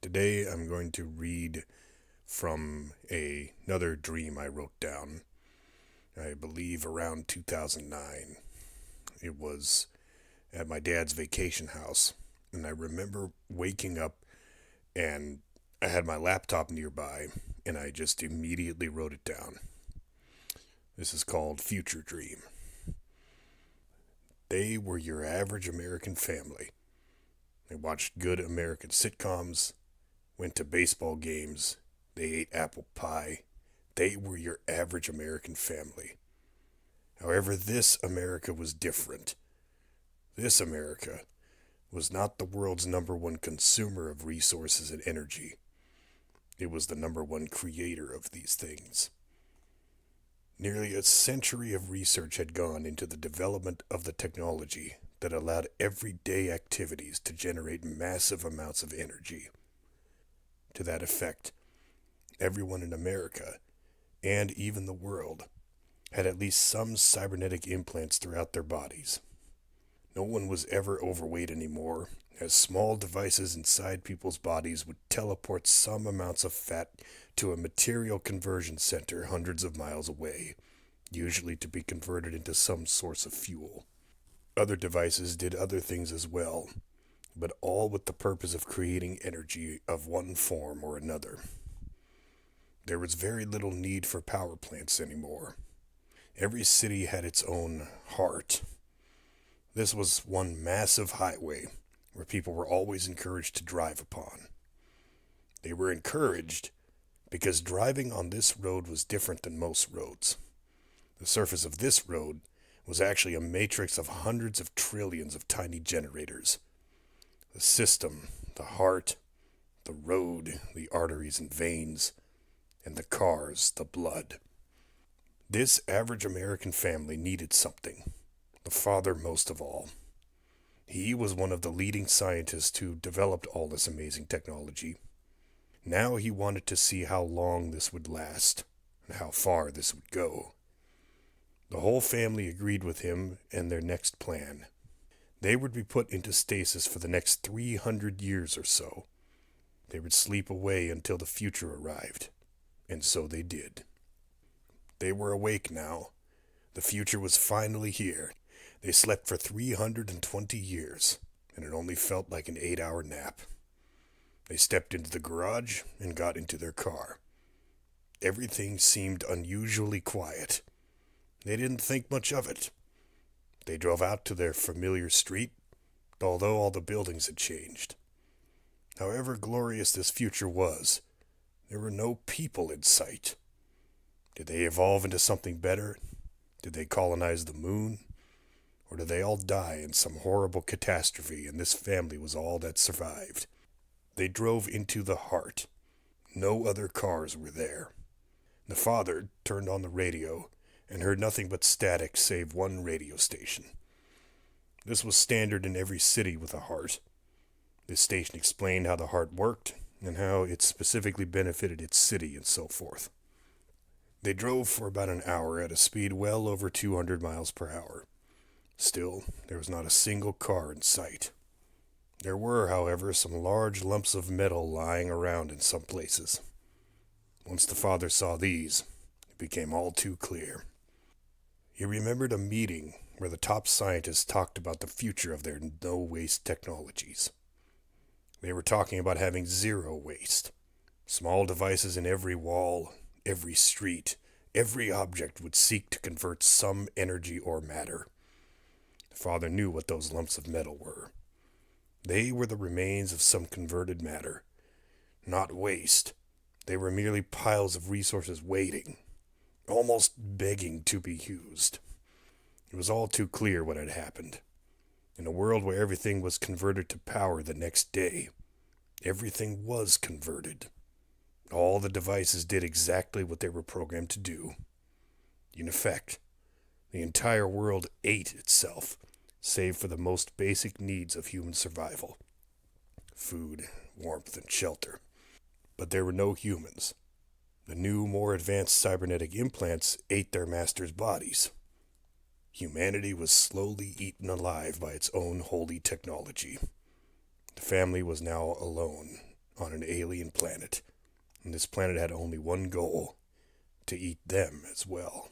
Today I'm going to read from another dream I wrote down, I believe around 2009. It was at my dad's vacation house, and I remember waking up and I had my laptop nearby, and I just immediately wrote it down. This is called Future Dream. They were your average American family. They watched good American sitcoms, went to baseball games, they ate apple pie. They were your average American family. However, this America was different. This America was not the world's number one consumer of resources and energy. It was the number one creator of these things. Nearly a century of research had gone into the development of the technology that allowed everyday activities to generate massive amounts of energy. To that effect, everyone in America, and even the world, had at least some cybernetic implants throughout their bodies. No one was ever overweight anymore, as small devices inside people's bodies would teleport some amounts of fat to a material conversion center hundreds of miles away, usually to be converted into some source of fuel. Other devices did other things as well, but all with the purpose of creating energy of one form or another. There was very little need for power plants anymore. Every city had its own heart. This was one massive highway where people were always encouraged to drive upon. They were encouraged because driving on this road was different than most roads. The surface of this road was actually a matrix of hundreds of trillions of tiny generators. The system, the heart, the road, the arteries and veins, and the cars, the blood. This average American family needed something, the father most of all. He was one of the leading scientists who developed all this amazing technology. Now he wanted to see how long this would last, and how far this would go. The whole family agreed with him and their next plan. They would be put into stasis for the next 300 years or so. They would sleep away until the future arrived, and so they did. They were awake now. The future was finally here. They slept for 320 years, and it only felt like an 8-hour nap. They stepped into the garage and got into their car. Everything seemed unusually quiet. They didn't think much of it. They drove out to their familiar street, although all the buildings had changed. However glorious this future was, there were no people in sight. Did they evolve into something better? Did they colonize the moon? Or did they all die in some horrible catastrophe and this family was all that survived? They drove into the heart. No other cars were there. The father turned on the radio and heard nothing but static save one radio station. This was standard in every city with a heart. This station explained how the heart worked and how it specifically benefited its city and so forth. They drove for about an hour at a speed well over 200 miles per hour. Still, there was not a single car in sight. There were, however, some large lumps of metal lying around in some places. Once the father saw these, it became all too clear. He remembered a meeting where the top scientists talked about the future of their no-waste technologies. They were talking about having zero waste. Small devices in every wall, every street, every object would seek to convert some energy or matter. The father knew what those lumps of metal were. They were the remains of some converted matter. Not waste. They were merely piles of resources waiting, almost begging to be used. It was all too clear what had happened. In a world where everything was converted to power the next day, everything was converted. All the devices did exactly what they were programmed to do. In effect, the entire world ate itself, save for the most basic needs of human survival: food, warmth, and shelter. But there were no humans. The new, more advanced cybernetic implants ate their masters' bodies. Humanity was slowly eaten alive by its own holy technology. The family was now alone, on an alien planet. And this planet had only one goal: to eat them as well.